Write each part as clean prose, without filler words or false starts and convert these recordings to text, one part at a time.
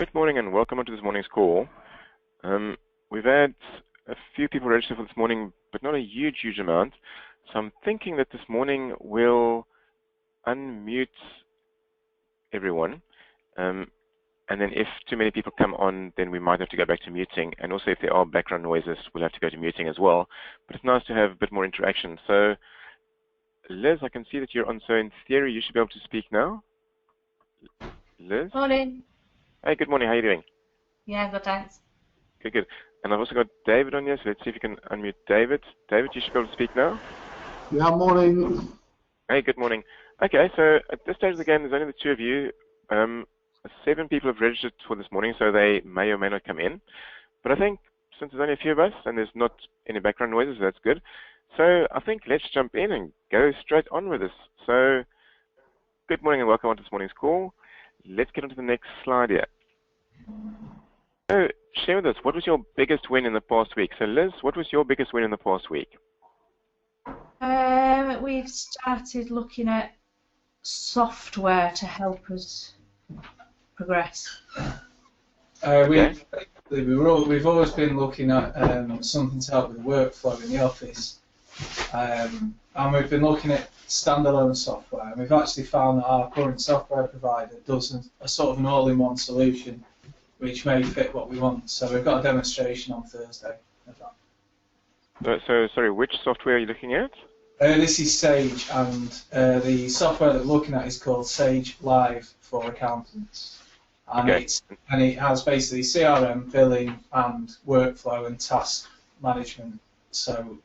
Good morning and welcome onto this morning's call. We've had a few people register for this morning, but not a huge amount. So I'm thinking that this morning we'll unmute everyone. And then if too many people come on, then we might have to go back to muting. And also if there are background noises, we'll have to go to muting as well. But it's nice to have a bit more interaction. So Liz, I can see that you're on. So in theory, you should be able to speak now. Liz? Morning. Hey, good morning. How are you doing? Yeah, good, thanks. Good. And I've also got David on here, so let's see if you can unmute David. David, you should be able to speak now. Yeah, morning. Hey, good morning. Okay, so at this stage of the game, there's only the two of you. 7 people have registered for this morning, so they may or may not come in. But I think since there's only a few of us and there's not any background noises, that's good. So I think let's jump in and go straight on with this. So good morning and welcome on to this morning's call. Let's get on to the next slide here. So share with us, what was your biggest win in the past week? So Liz, what was your biggest win in the past week? We've started looking at software to help us progress. We've always been looking at something to help with workflow in the office, and we've been looking at standalone software. And we've actually found that our current software provider does a sort of an all-in-one solution, which may fit what we want. So we've got a demonstration on Thursday of that. So sorry, which software are you looking at? This is Sage, and the software that we're looking at is called Sage Live for Accountants. And, okay. It has basically CRM, billing, and workflow and task management. So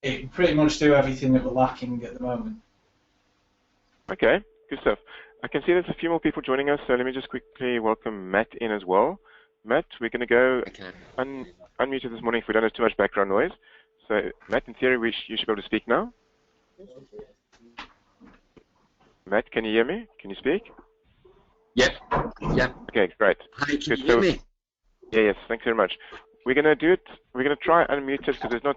it pretty much do everything that we're lacking at the moment. Okay, good stuff. I can see there's a few more people joining us, so let me just quickly welcome Matt in as well. Matt, we're going to go unmuted this morning if we don't have too much background noise. So Matt, in theory, you should be able to speak now. Matt, can you hear me? Can you speak? Yes. Yeah. Okay, great. Hi, can you hear me? Yeah, yes, thanks very much. We're going to do it. We're going to try unmute it because there's not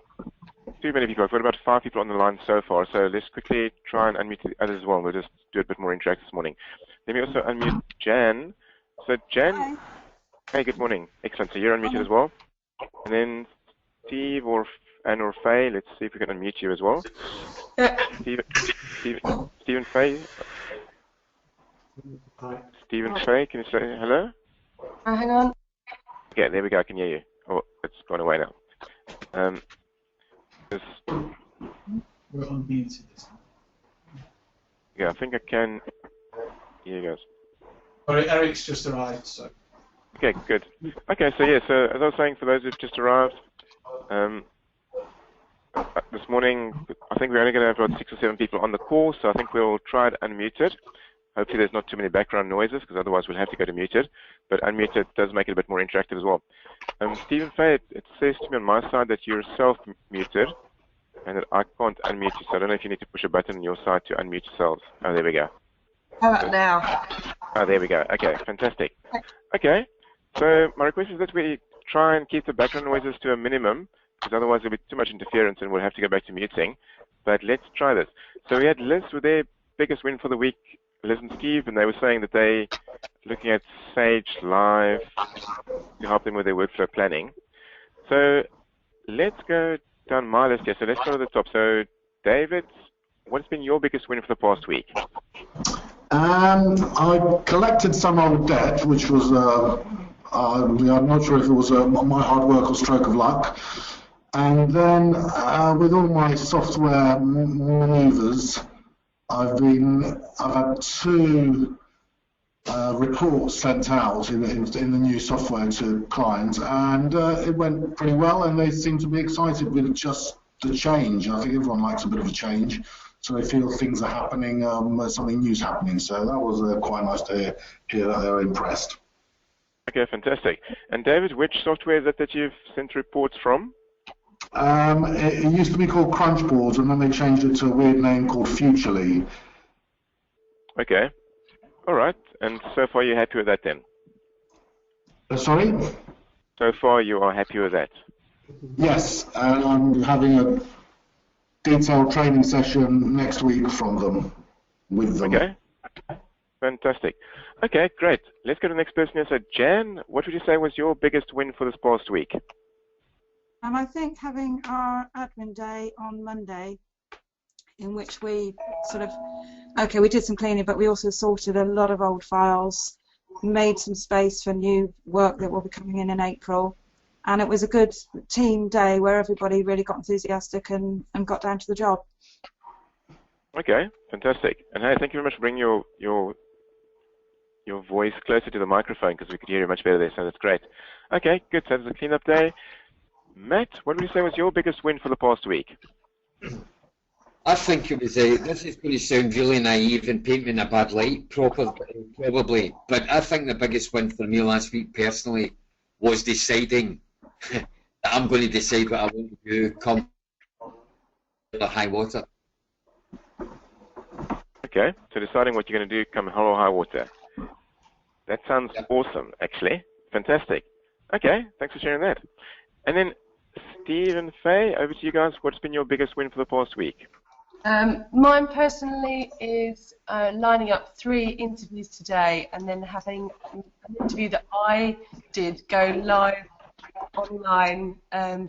too many people. I've got about 5 people on the line so far, so let's quickly try and unmute the others as well. We'll just do a bit more interaction this morning. Let me also unmute Jan. So Jan, hi. Hey, good morning. Excellent. So you're unmuted as well. And then Steve or Faye, let's see if we can unmute you as well. Stephen Faye. Stephen Faye, can you say hello? Hang on. Okay, there we go. I can hear you. Oh, it's gone away now. We're unmuted. Yeah, I think I can. Here you go. Eric's just arrived, so. Okay, good. Okay, so yeah, so as I was saying, for those who've just arrived, this morning, I think we're only going to have about 6 or 7 people on the call, so I think we'll try and unmute it. Hopefully there's not too many background noises, because otherwise we'll have to go to muted. But unmuted does make it a bit more interactive as well. Stephen Faye, it says to me on my side that you're self-muted, and that I can't unmute you, so I don't know if you need to push a button on your side to unmute yourselves. Oh, there we go. How about now? Oh, there we go. Okay, fantastic. Okay, so my request is that we try and keep the background noises to a minimum, because otherwise there'll be too much interference and we'll have to go back to muting. But let's try this. So we had Liz with their biggest win for the week, Liz and Steve, and they were saying that they looking at Sage Live to help them with their workflow planning. So let's go down my list here. So let's go to the top. So David, what's been your biggest win for the past week? I collected some old debt, which was, I'm not sure if it was my hard work or stroke of luck. And then with all my software maneuvers, I've had 2 reports sent out in the new software to clients, and it went pretty well, and they seem to be excited with just the change. I think everyone likes a bit of a change, so they feel things are happening, something new's happening. So that was quite nice to hear that they're impressed. Okay, fantastic. And David, which software is it that you've sent reports from? It used to be called Crunchboard, and then they changed it to a weird name called Futurely. Okay. All right. And so far you're happy with that then? Sorry? So far you are happy with that? Yes, and I'm having a detailed training session next week from them, with them. Okay. Fantastic. Okay, great. Let's go to the next person here. So, Jan, what would you say was your biggest win for this past week? I think having our admin day on Monday, in which we we did some cleaning, but we also sorted a lot of old files, made some space for new work that will be coming in April, and it was a good team day where everybody really got enthusiastic and got down to the job. Okay, fantastic. And hey, thank you very much for bringing your voice closer to the microphone because we could hear you much better there, so that's great. Okay, good. So it's a clean-up day. Matt, what would you say was your biggest win for the past week? I think it was, this is going to sound really naive and paint me in a bad light, probably, but I think the biggest win for me last week personally was deciding that I'm going to decide what I want to do come the high water. Okay, so deciding what you're going to do come hell or high water. That sounds awesome, actually. Fantastic. Okay, thanks for sharing that. And then Steve and Faye, over to you guys. What's been your biggest win for the past week? Mine personally is lining up 3 interviews today and then having an interview that I did go live online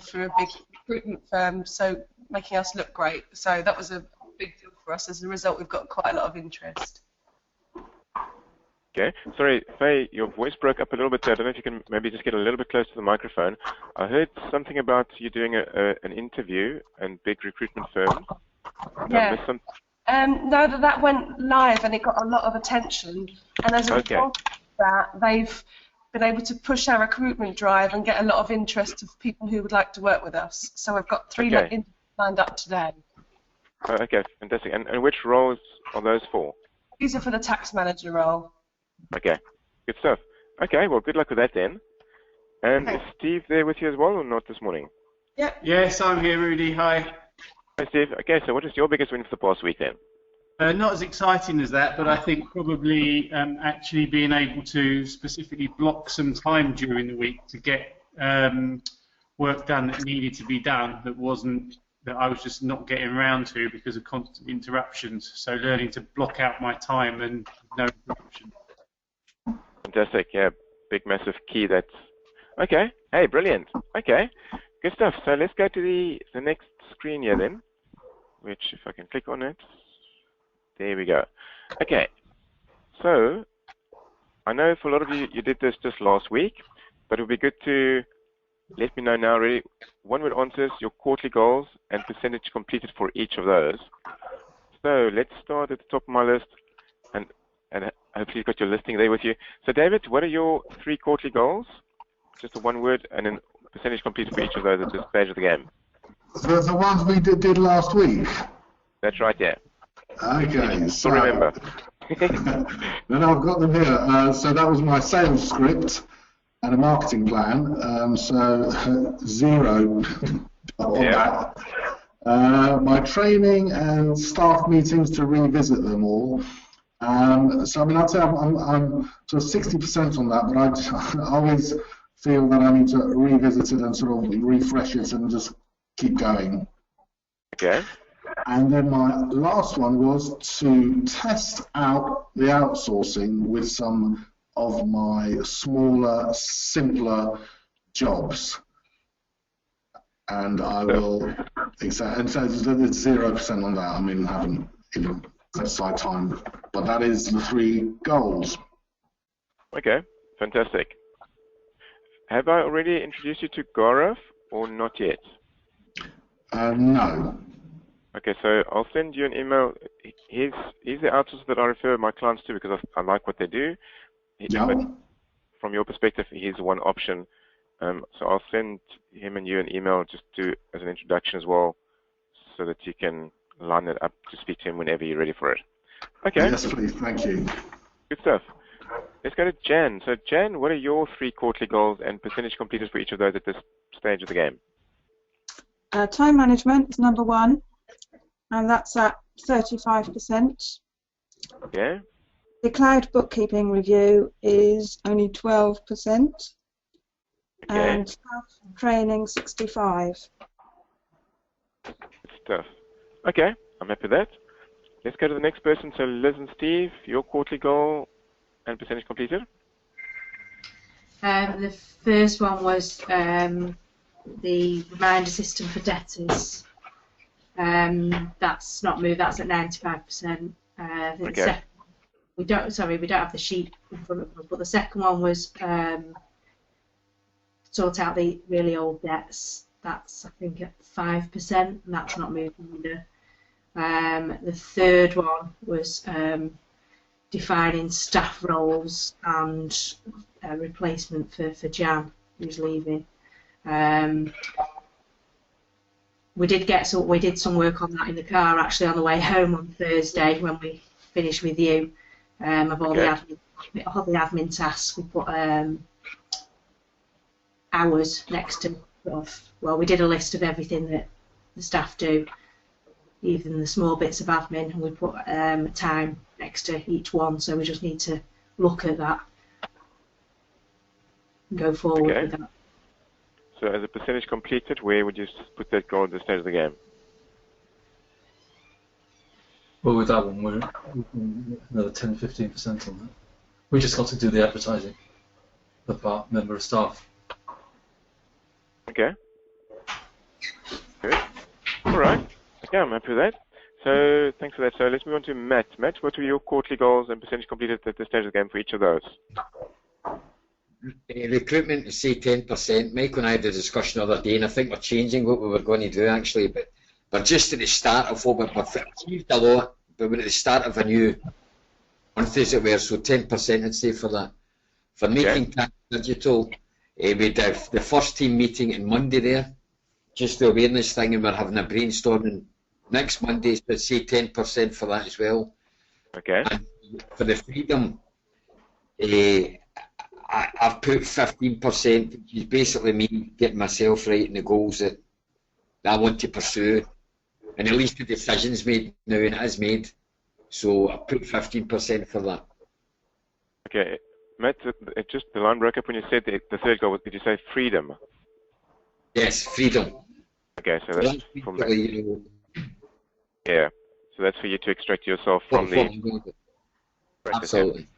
for a big recruitment firm, so making us look great. So that was a big deal for us. As a result, we've got quite a lot of interest. Okay. Sorry, Faye, your voice broke up a little bit there. I don't know if you can maybe just get a little bit close to the microphone. I heard something about you doing an interview in big recruitment firms. Yeah. No, that went live and it got a lot of attention. And as a result of that, they've been able to push our recruitment drive and get a lot of interest of people who would like to work with us. So we've got 3 interviews lined up today. Okay, fantastic. And which roles are those for? These are for the tax manager role. Okay, good stuff. Okay, well, good luck with that then. And is Steve there with you as well or not this morning? Yep. Yes, I'm here, Rudy. Hi. Hi, Steve. Okay, so what is your biggest win for the past week then? Not as exciting as that, but I think probably actually being able to specifically block some time during the week to get work done that needed to be done that I was just not getting around to because of constant interruptions. So learning to block out my time and no interruption. Fantastic. Yeah, big, massive key. That's okay. Hey, brilliant. Okay, good stuff. So let's go to the next screen here then, which if I can click on it, there we go. Okay, so I know for a lot of you, you did this just last week, but it would be good to let me know now really one-word answers, your quarterly goals, and percentage completed for each of those. So let's start at the top of my list, and hopefully you've got your listing there with you. So David, what are your 3 quarterly goals? Just a one word, and then percentage completed for each of those at this stage of the game. The ones we did last week? That's right, yeah. Okay, so... remember. No, I've got them here. So that was my sales script and a marketing plan. So 0 on that. My training and staff meetings to revisit them all. So I mean, I'd say I'm sort of 60% on that, but I always feel that I need to revisit it and sort of refresh it and just keep going. Okay. And then my last one was to test out the outsourcing with some of my smaller, simpler jobs. And I will, and so it's 0% on that. I mean, I haven't even set aside time, but that is the 3 goals. Okay, fantastic. Have I already introduced you to Gaurav or not yet? No. Okay, so I'll send you an email. He's the outsourcer that I refer my clients to because I like what they do. But from your perspective, he's one option. So I'll send him and you an email just as an introduction as well, so that you can line it up to speak to him whenever you're ready for it. Okay. Yes, please. Thank you. Good stuff. Let's go to Jan. So Jan, what are your 3 quarterly goals and percentage completed for each of those at this stage of the game? Time management is number 1, and that's at 35%. Okay. The cloud bookkeeping review is only 12%, and staff training 65%. Good stuff. Okay, I'm happy with that. let's go to the next person. So Liz and Steve, your quarterly goal and percentage completed. The first one was the reminder system for debtors. That's not moved. That's at 95%. Okay. We don't have the sheet in front of us, but the second one was sort out the really old debts. That's I think at 5%, and that's not moved either. The third one was defining staff roles and a replacement for Jan, who's leaving. We did some work on that in the car actually on the way home on Thursday when we finished with you. Of all the admin tasks, we put hours next to we did a list of everything that the staff do, even the small bits of admin, and we put time next to each one. So we just need to look at that and go forward with that. So as a percentage completed, where would you put that goal at this stage of the game? Well, with that one, we're another 10-15% on that. We just got to do the advertising of our member of staff. Okay. Good. All right. Okay, I'm happy with that. So thanks for that. So let's move on to Matt. Matt, what were your quarterly goals and percentage completed at this stage of the game for each of those? Recruitment, say 10%. Michael and I had a discussion the other day, and I think we're changing what we were going to do actually. But we're just at the start of what we've achieved a lot, but we're at the start of a new month, as it were. So 10%, I'd say, for that. For making tax digital, we had the first team meeting on Monday there, just the awareness thing, and we're having a brainstorming next Monday, so I'd say 10% for that as well. Okay. And for the freedom, I've put 15%, which is basically me getting myself right in the goals that I want to pursue. And at least the decision's made now, and it is made. So I put 15% for that. Okay. Matt, just the line broke up when you said the third goal. Did you say freedom? Yes, freedom. Okay, so that's from the... Yeah, so that's for you to extract yourself from the... Absolutely.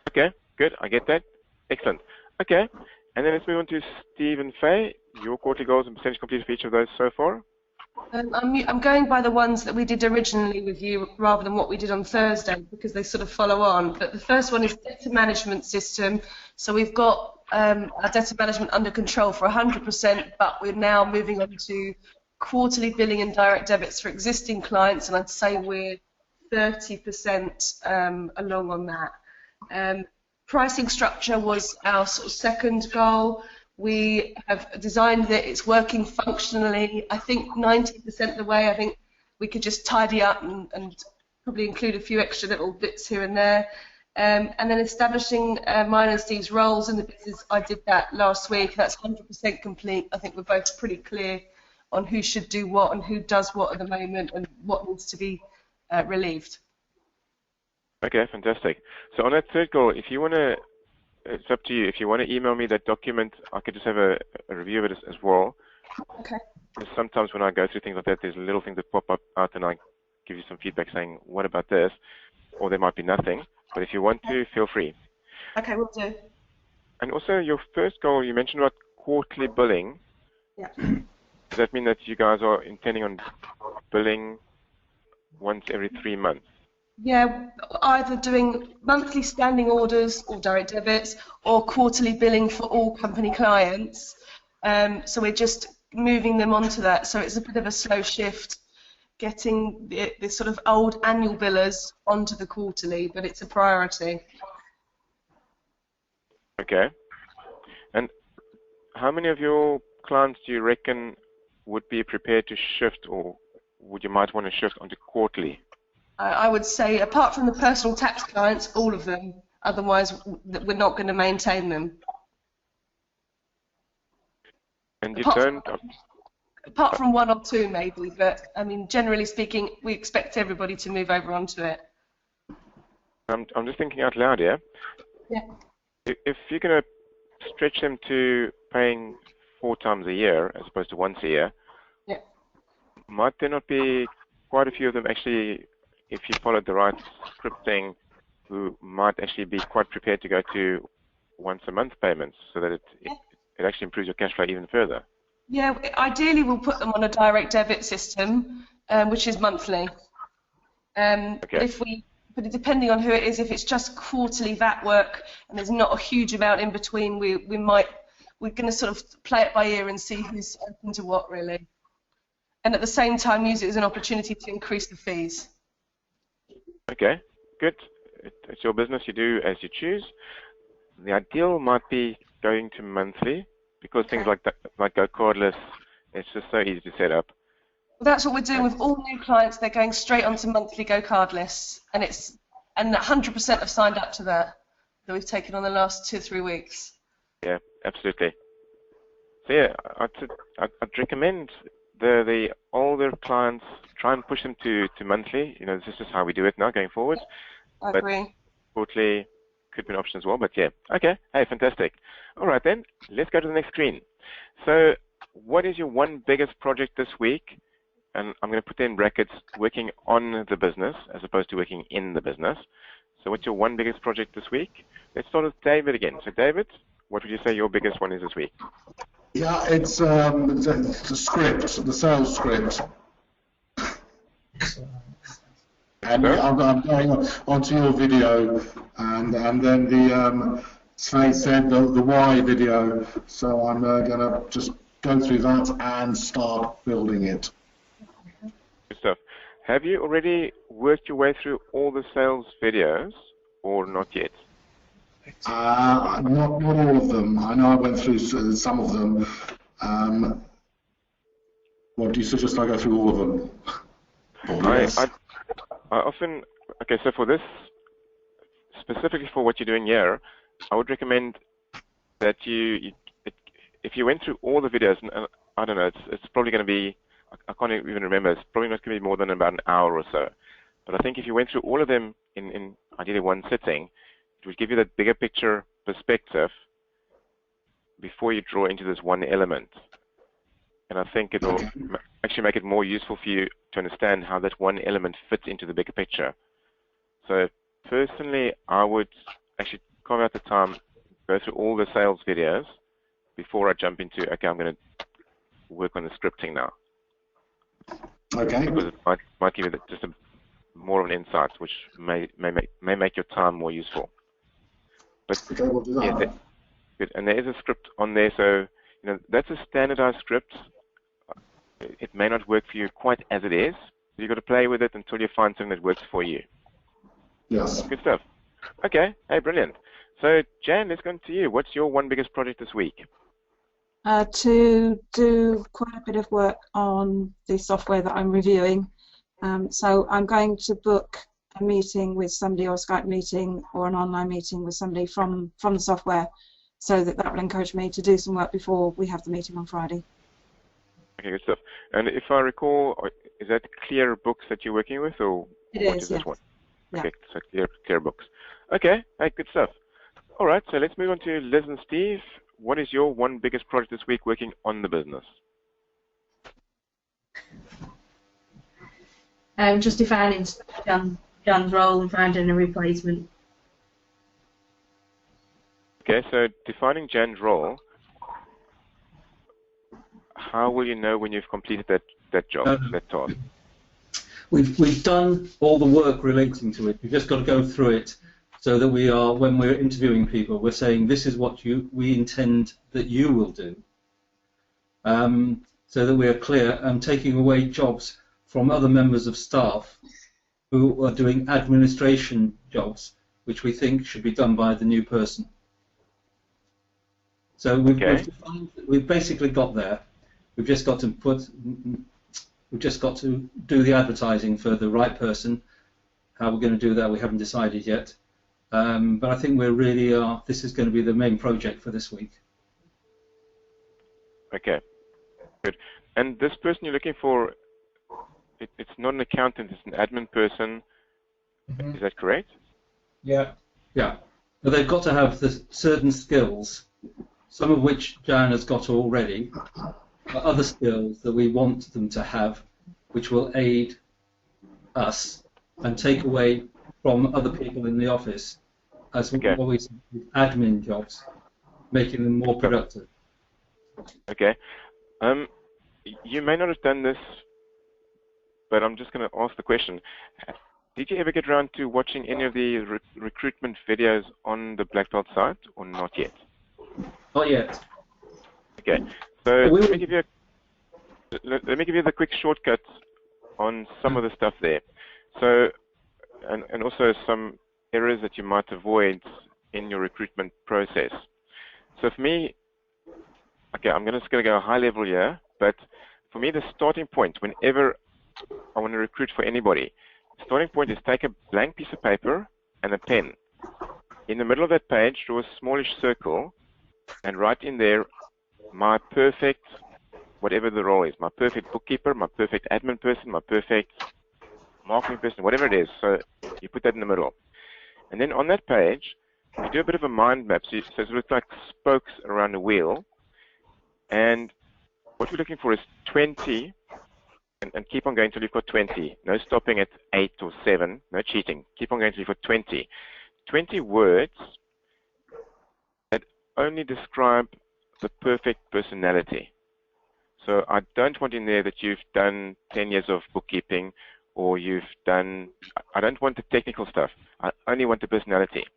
Okay, good, I get that. Excellent. Okay, and then let's move on to Steve and Faye. Your quarterly goals and percentage completed for each of those so far? I'm going by the ones that we did originally with you rather than what we did on Thursday because they sort of follow on. But the first one is debtor management system. So we've got our debtor management under control for 100%, but we're now moving on to quarterly billing and direct debits for existing clients, and I'd say we're 30% along on that. Pricing structure was our sort of second goal. We have designed that it's working functionally. I think 90% of the way. I think we could just tidy up and probably include a few extra little bits here and there. And then establishing mine and Steve's roles in the business. I did that last week. That's 100% complete. I think we're both pretty clear on who should do what and who does what at the moment and what needs to be relieved. Okay, fantastic. So on that third goal, if you want to, it's up to you. If you want to email me that document, I could just have a review of it as well. Okay. Sometimes when I go through things like that, there's little things that pop up out and I give you some feedback saying, what about this? Or there might be nothing. But if you want to, feel free. Okay, we'll do. And also your first goal, you mentioned about quarterly billing. Yeah. Does that mean that you guys are intending on billing once every 3 months? Yeah, either doing monthly standing orders or direct debits or quarterly billing for all company clients. So we're just moving them onto that. So it's a bit of a slow shift getting the sort of old annual billers onto the quarterly, but it's a priority. Okay. And how many of your clients do you reckon would be prepared to shift, or would you might want to shift onto quarterly? I would say, apart from the personal tax clients, all of them. Otherwise, we're not going to maintain them. And you don't... Apart from one or two, maybe, but I mean, generally speaking, we expect everybody to move over onto it. I'm just thinking out loud here. Yeah. If you're going to stretch them to paying 4 times a year as opposed to once a year, yeah, might there not be quite a few of them actually if you followed the right scripting, we might actually be quite prepared to go to once a month payments, so that it actually improves your cash flow even further. Yeah, ideally we'll put them on a direct debit system, which is monthly. Okay. But depending on who it is, if it's just quarterly VAT work and there's not a huge amount in between, we're going to sort of play it by ear and see who's open to what, really. And at the same time use it as an opportunity to increase the fees. Okay, good. It's your business, you do as you choose. The ideal might be going to monthly, because things like that, like Go Cardless, it's just so easy to set up. Well, that's what we're doing with all new clients. They're going straight onto monthly Go Cardless, and 100% have signed up to that we've taken on the last 2 or 3 weeks. Yeah, absolutely. So yeah, I'd recommend the older clients, try and push them to monthly. You know, this is just how we do it now going forward. I agree. Quarterly could be an option as well, but yeah. Okay, hey, fantastic. All right then, let's go to the next screen. So what is your one biggest project this week? And I'm going to put in brackets, working on the business as opposed to working in the business. So what's your one biggest project this week? Let's start with David again. So David, what would you say your biggest one is this week? Yeah, it's the script, the sales script. And I'm going onto your video, and then the Svay said the why video. So I'm going to just go through that and start building it. Good stuff. Have you already worked your way through all the sales videos, or not yet? Not all of them. I know I went through some of them. What do you suggest I go through all of them? I often, okay, so for this, specifically for what you're doing here, I would recommend that if you went through all the videos, and I don't know, it's probably going to be, I can't even remember, it's probably not going to be more than about an hour or so. But I think if you went through all of them in ideally one sitting, it would give you that bigger picture perspective before you draw into this one element. And I think it will actually make it more useful for you to understand how that one element fits into the bigger picture. So personally, I would actually carve out the time, go through all the sales videos before I jump into, okay, I'm going to work on the scripting now. Okay. Because it might give you just more of an insight, which may make your time more useful. But okay, we'll do that. Yeah, good. And there is a script on there, so you know that's a standardized script. It may not work for you quite as it is. You've got to play with it until you find something that works for you. Yes. Good stuff. Okay. Hey, brilliant. So, Jan, let's go on to you. What's your one biggest project this week? To do quite a bit of work on the software that I'm reviewing. So I'm going to book a meeting with somebody, or a Skype meeting, or an online meeting with somebody from the software, so that will encourage me to do some work before we have the meeting on Friday. Okay, good stuff. And if I recall, is that Clear Books that you're working with, or it what is, is this yes. one? Yeah. Okay, so Clear Books. Okay, hey, good stuff. All right, so let's move on to Liz and Steve. What is your one biggest project this week working on the business? Just defining Jan's role and finding a replacement. Okay, so defining Jan's role, how will you know when you've completed that job, that task? We've done all the work relating to it. We've just got to go through it so that we are, when we're interviewing people, we're saying this is what we intend that you will do. So that we are clear and taking away jobs from other members of staff who are doing administration jobs, which we think should be done by the new person. So we've basically got there. We've just got to do the advertising for the right person. How we're going to do that, we haven't decided yet. But I think we really are. This is going to be the main project for this week. Okay, good. And this person you're looking for, it's not an accountant, it's an admin person. Mm-hmm. Is that correct? Yeah. Yeah. But they've got to have certain skills, some of which Jan has got already, but other skills that we want them to have, which will aid us and take away from other people in the office, as we always with admin jobs, making them more productive. Okay. You may not have done this, but I'm just going to ask the question. Did you ever get around to watching any of the recruitment videos on the Black Belt site, or not yet? Not yet. Okay. So let me give you the quick shortcut on some of the stuff there. So, and also some errors that you might avoid in your recruitment process. So for me, okay, I'm just going to go high level here, but for me the starting point whenever I want to recruit for anybody, the starting point is take a blank piece of paper and a pen. In the middle of that page, draw a smallish circle and write in there my perfect, whatever the role is, my perfect bookkeeper, my perfect admin person, my perfect marketing person, whatever it is. So you put that in the middle. And then on that page, you do a bit of a mind map. So it looks like spokes around a wheel. And what we're looking for is 20, and keep on going until you've got 20. No stopping at 8 or 7, no cheating. Keep on going until you've got 20. 20 words that only describe the perfect personality. So I don't want in there that you've done 10 years of bookkeeping, or you've done, I don't want the technical stuff. I only want the personality.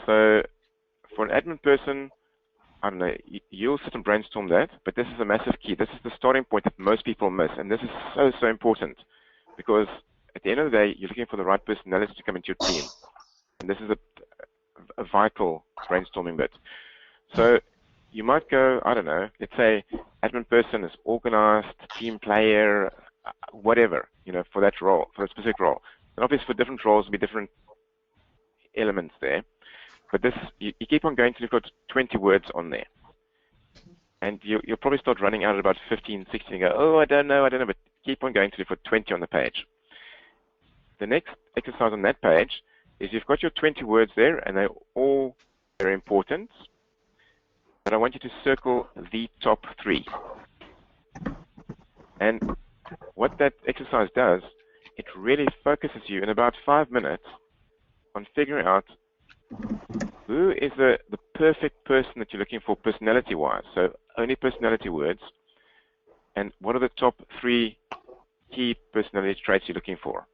So for an admin person, I don't know, you'll sit and brainstorm that, but this is a massive key. This is the starting point that most people miss, and this is so, so important, because at the end of the day, you're looking for the right personality to come into your team. And this is a vital brainstorming bit. So you might go, I don't know, let's say admin person is organized, team player, whatever, you know, for that role, for a specific role. And obviously for different roles, there'll be different elements there. But this, you keep on going till you've got 20 words on there. And you'll probably start running out at about 15, 16 and go, oh, I don't know, but keep on going till you've got 20 on the page. The next exercise on that page is you've got your 20 words there, and they're all very important. But I want you to circle the top 3. And what that exercise does, it really focuses you in about 5 minutes on figuring out who is the perfect person that you're looking for personality-wise. So only personality words. And what are the top 3 key personality traits you're looking for?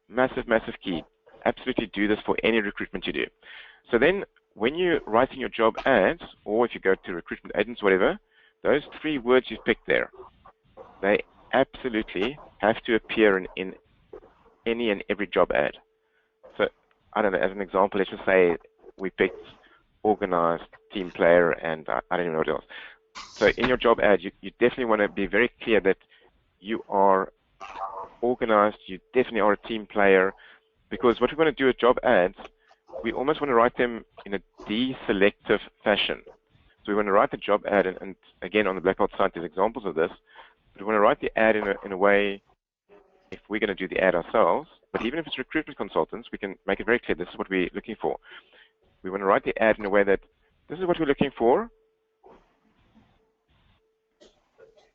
Massive, massive key. Absolutely do this for any recruitment you do. So then when you're writing your job ads, or if you go to recruitment agents, whatever, those 3 words you've picked there, they absolutely have to appear in any and every job ad. So, I don't know, as an example, let's just say we picked organized, team player, and I don't even know what else. So in your job ad, you definitely want to be very clear that you are organized, you definitely are a team player, because what we want to do with job ads, we almost want to write them in a deselective fashion. So we want to write the job ad, and again, on the Black Belt site, there's examples of this, but we want to write the ad in a way, if we're going to do the ad ourselves, but even if it's recruitment consultants, we can make it very clear, this is what we're looking for. We want to write the ad in a way that this is what we're looking for,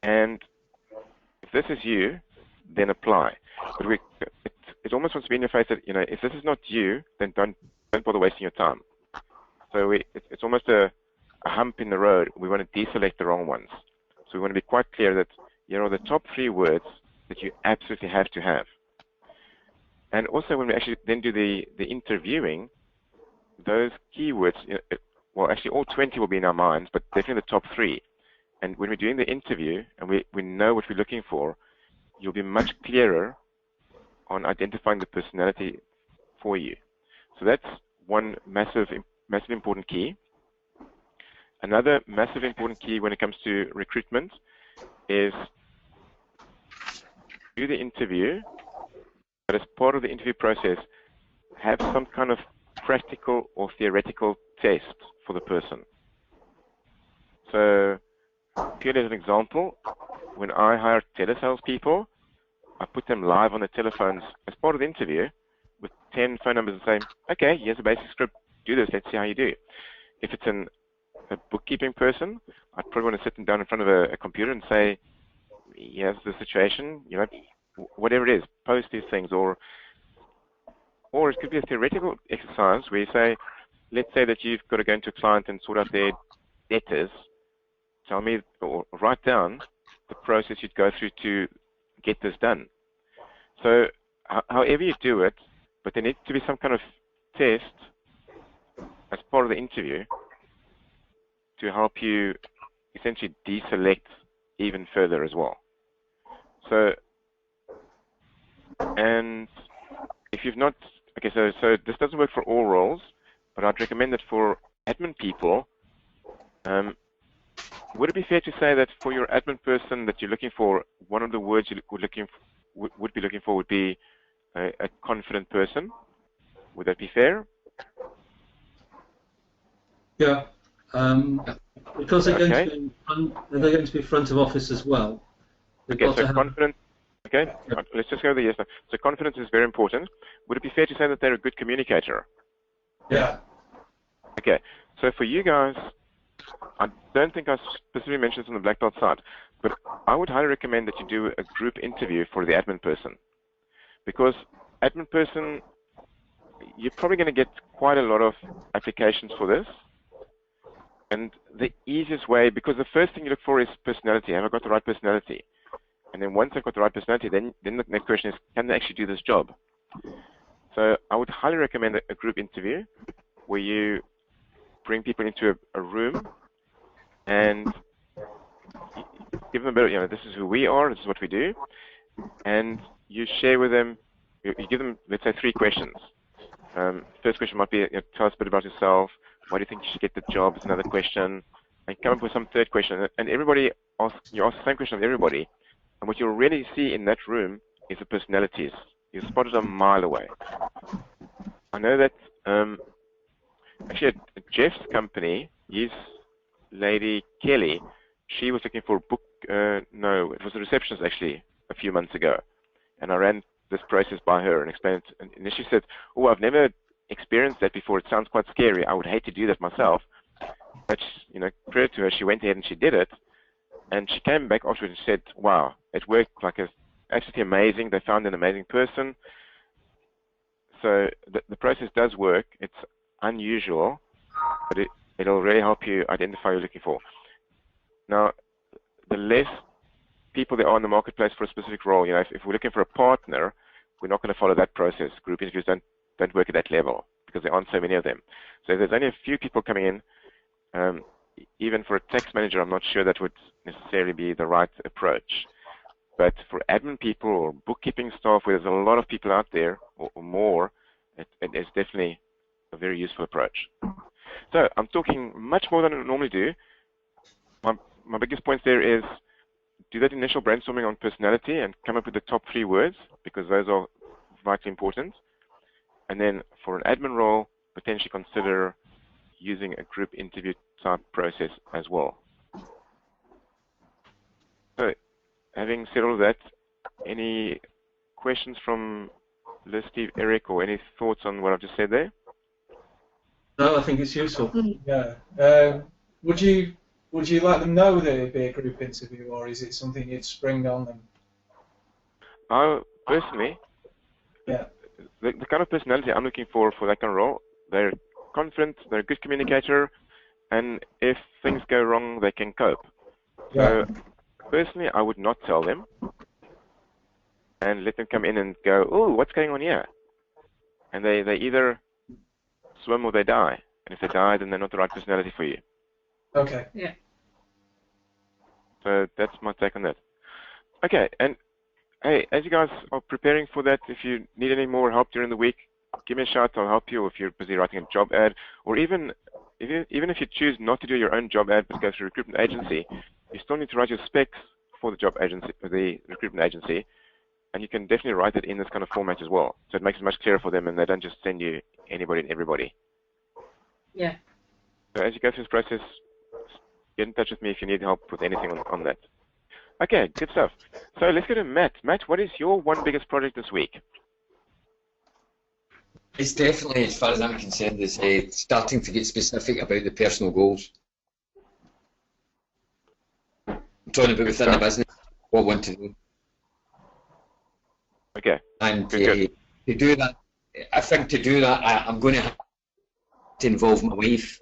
and if this is you, then apply. But it almost wants to be in your face that, you know, if this is not you, then don't bother wasting your time. So it's almost a hump in the road. We want to deselect the wrong ones. So we want to be quite clear that here are the top 3 words that you absolutely have to have. And also when we actually then do the interviewing, those keywords, you know, well, actually all 20 will be in our minds, but definitely the top 3. And when we're doing the interview and we know what we're looking for, you'll be much clearer on identifying the personality for you. So that's one massive important key. Another massive important key when it comes to recruitment is do the interview, but as part of the interview process, have some kind of practical or theoretical test for the person. So, purely as an example, when I hire telesales people, I put them live on the telephones as part of the interview with 10 phone numbers and say, okay, here's a basic script, do this, let's see how you do. If it's a bookkeeping person, I'd probably want to sit them down in front of a computer and say, here's the situation, you know, whatever it is, post these things, or it could be a theoretical exercise where you say, let's say that you've got to go into a client and sort out their debtors. Tell me, or write down the process you'd go through to get this done. So, however you do it, but there needs to be some kind of test as part of the interview to help you essentially deselect even further as well. So, and if you've not, okay, so this doesn't work for all roles, but I'd recommend that for admin people, would it be fair to say that for your admin person that you're looking for, one of the words you would be looking for would be a confident person? Would that be fair? Yeah. Because they're going to be front of office as well. Okay, so confident. Okay, let's just go with the yes. So confidence is very important. Would it be fair to say that they're a good communicator? Yeah. Okay, so for you guys, I don't think I specifically mentioned this on the Black Belt side, but I would highly recommend that you do a group interview for the admin person. Because admin person, you're probably going to get quite a lot of applications for this. And the easiest way, because the first thing you look for is personality. Have I got the right personality? And then once I've got the right personality, then the next question is, can they actually do this job? So I would highly recommend a group interview where you bring people into a room and give them a bit of, this is who we are, this is what we do, and you share with them, you give them, let's say, 3 questions. First question might be, tell us a bit about yourself, why do you think you should get the job, is another question, and come up with some third question, and everybody you ask the same question of everybody, and what you'll really see in that room is the personalities. You spot it a mile away. I know that, actually at Jeff's company, his lady Kelly, she was looking for no, it was a receptionist actually a few months ago, and I ran this process by her and explained it, and she said, oh, I've never experienced that before, it sounds quite scary, I would hate to do that myself, but credit to her, she went ahead and she did it, and she came back afterwards and said, wow, it worked like absolutely amazing, they found an amazing person. So the process does work, it's unusual, but it'll really help you identify what you're looking for. Now, the less people there are in the marketplace for a specific role, if we're looking for a partner, we're not going to follow that process. Group interviews don't work at that level because there aren't so many of them. So if there's only a few people coming in, even for a tax manager, I'm not sure that would necessarily be the right approach. But for admin people or bookkeeping staff, where there's a lot of people out there or more, it is definitely a very useful approach. So I'm talking much more than I normally do. My biggest point there is do that initial brainstorming on personality and come up with the top 3 words, because those are vitally important. And then for an admin role, potentially consider using a group interview type process as well. So, having said all of that, any questions from Liz, Steve, Eric, or any thoughts on what I've just said there? No, I think it's useful. Yeah. Would you let them know that it'd be a group interview, or is it something you'd spring on them? Personally, yeah. The kind of personality I'm looking for that kind of role, they're confident, they're a good communicator, and if things go wrong, they can cope. Yeah. So, personally, I would not tell them and let them come in and go, oh, what's going on here? And they either swim or they die. And if they die, then they're not the right personality for you. Okay. Yeah. So that's my take on that. Okay, and hey, as you guys are preparing for that, if you need any more help during the week, give me a shout, I'll help you, or if you're busy writing a job ad, or even if you choose not to do your own job ad but go through a recruitment agency, you still need to write your specs for the job agency, for the recruitment agency, and you can definitely write it in this kind of format as well. So it makes it much clearer for them, and they don't just send you anybody and everybody. Yeah. So as you go through this process, get in touch with me if you need help with anything on that. Okay, good stuff. So let's go to Matt. Matt, what is your one biggest project this week? It's definitely, as far as I'm concerned, is starting to get specific about the personal goals. I'm talking about within the business, what I want to do. Okay. And Good. to do that, I think to do that, I'm going to have to involve my wife.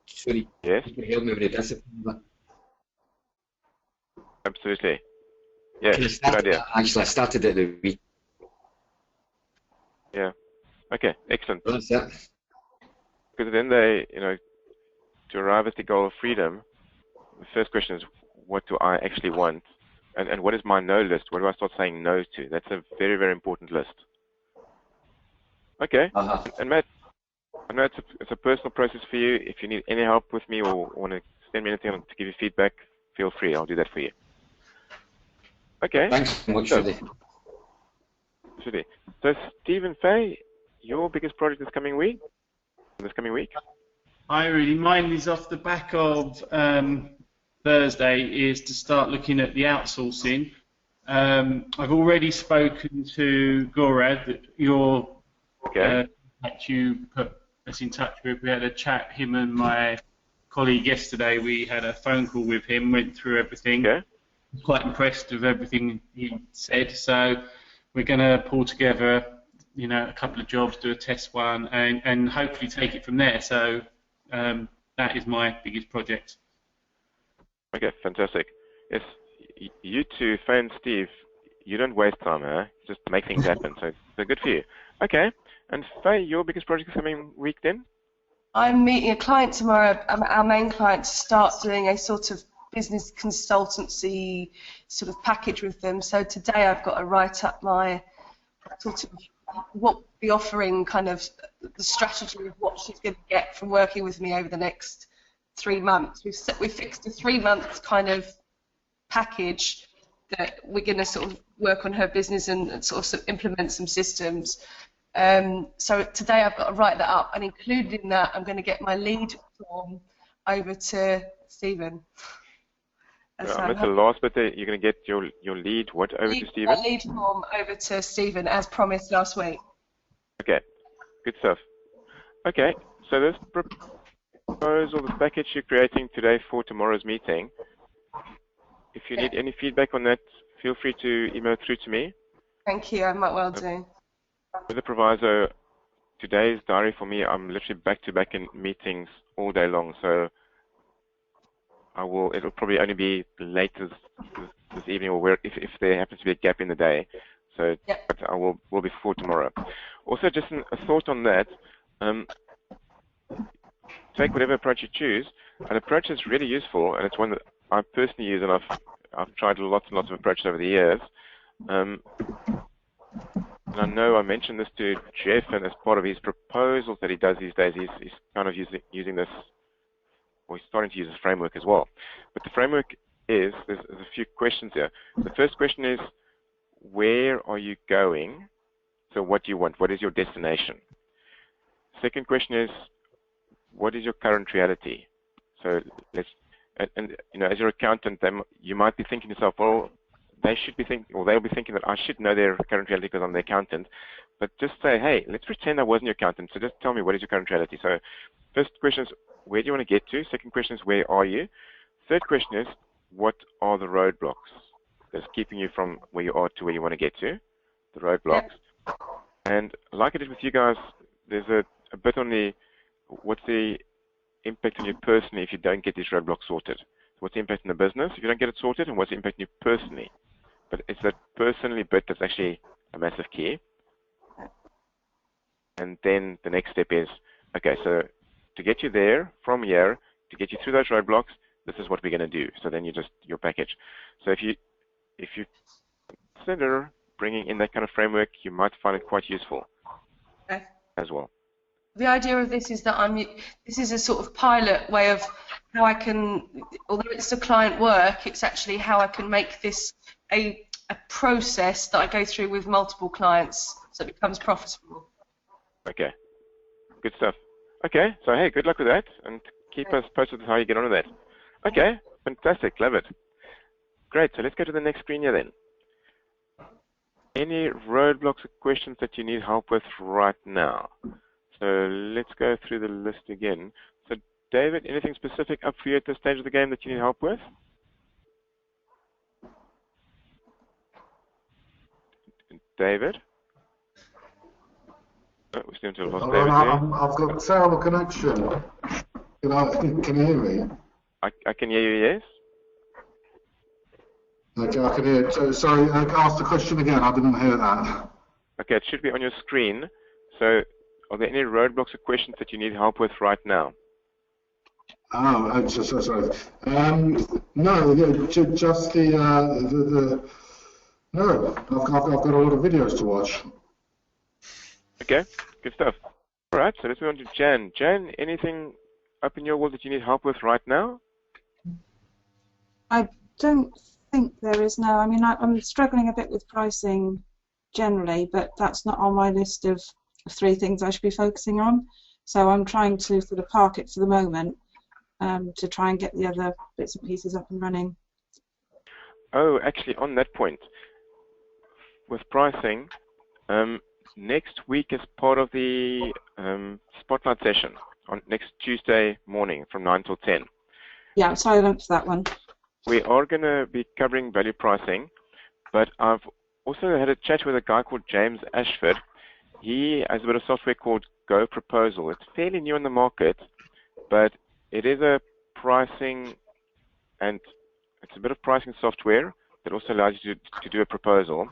Sorry, Yes. you can help me with the discipline. Absolutely. Yeah. Good idea. Actually, I started it the week. Yeah. Okay. Excellent. That's it. Because then they, to arrive at the goal of freedom, the first question is, what do I actually want? And what is my no list? What do I start saying no to? That's a very, very important list. Okay. And Matt, I know it's a personal process for you. If you need any help with me or want to send me anything to give you feedback, feel free. I'll do that for you. Okay. Thanks so much, Judy. So, Stephen Fay, your biggest project this coming week? Hi, Rudy. Mine is off the back of Thursday, is to start looking at the outsourcing. I've already spoken to Gorad, your that you put us in touch with. We had a chat, him and my colleague yesterday. We had a phone call with him, went through everything. Okay. Quite impressed with everything he said. So we're going to pull together, a couple of jobs, do a test one, and hopefully take it from there. So that is my biggest project. Okay, fantastic. Yes, you two, Faye and Steve, you don't waste time, huh? Just make things happen. So good for you. Okay, and Faye, your biggest project is coming week then? I'm meeting a client tomorrow, our main client, to start doing a sort of business consultancy sort of package with them. So today I've got to write up my sort of what we'll be offering, kind of the strategy of what she's going to get from working with me over the next 3 months. We've fixed a 3-month kind of package that we're going to sort of work on her business and sort of implement some systems. So today I've got to write that up, and included in that I'm going to get my lead form over to Stephen. I missed the last bit there. You're going to get your lead over to Stephen? My lead form over to Stephen, as promised last week. Okay, good stuff. Okay, so this proposal, this package you're creating today for tomorrow's meeting, if you need any feedback on that, feel free to email through to me. Thank you, I might well do. With the proviso, today's diary for me, I'm literally back-to-back in meetings all day long, so it'll probably only be late this evening, or if there happens to be a gap in the day. So, but I will be before tomorrow. Also, just a thought on that. Take whatever approach you choose. An approach that's really useful, and it's one that I personally use, and I've tried lots and lots of approaches over the years. And I know I mentioned this to Jeff, and as part of his proposals that he does these days, he's kind of using this. Well, he's starting to use this framework as well. But the framework there's a few questions here. The first question is, where are you going? So what do you want? What is your destination? Second question is, what is your current reality? So and as your accountant, you might be thinking to yourself, well, they'll be thinking that I should know their current reality because I'm the accountant. But just say, hey, let's pretend I wasn't your accountant. So just tell me, what is your current reality? So first question is, where do you want to get to? Second question is, where are you? Third question is, what are the roadblocks that's keeping you from where you are to where you want to get to? The roadblocks. And like I did with you guys, there's a bit on what's the impact on you personally if you don't get these roadblocks sorted? What's the impact on the business if you don't get it sorted? And what's the impact on you personally? But it's that personally bit that's actually a massive key. And then the next step is, okay, so to get you there, from here, to get you through those roadblocks, this is what we're going to do. So then your package. So if you consider bringing in that kind of framework, you might find it quite useful as well. The idea of this is that this is a sort of pilot way of how I can, although it's a client work, it's actually how I can make this a process that I go through with multiple clients so it becomes profitable. Okay, good stuff. Okay, so hey, good luck with that, and keep us posted with how you get on with that. Okay, fantastic, love it. Great, so let's go to the next screen here then. Any roadblocks or questions that you need help with right now? So let's go through the list again. So David, anything specific up for you at this stage of the game that you need help with? David. Oh, we seem to have lost David there. I've got a terrible connection. Can you hear me? I can hear you, yes. Okay, I can hear. Sorry, ask the question again. I didn't hear that. Okay, it should be on your screen. So, are there any roadblocks or questions that you need help with right now? Oh, I'm so sorry. No, just the no. I've got a lot of videos to watch. Okay, good stuff. All right, so let's move on to Jan. Jan, anything up in your world that you need help with right now? I don't think there is, no. I mean, I'm struggling a bit with pricing generally, but that's not on my list of 3 things I should be focusing on. So I'm trying to sort of park it for the moment to try and get the other bits and pieces up and running. Oh, actually, on that point, with pricing, next week is part of the spotlight session on next Tuesday morning from 9 till 10. Yeah, I'm silent for that one. We are going to be covering value pricing, but I've also had a chat with a guy called James Ashford. He has a bit of software called Go Proposal. It's fairly new in the market, but it is a pricing, and it's a bit of pricing software that also allows you to do a proposal.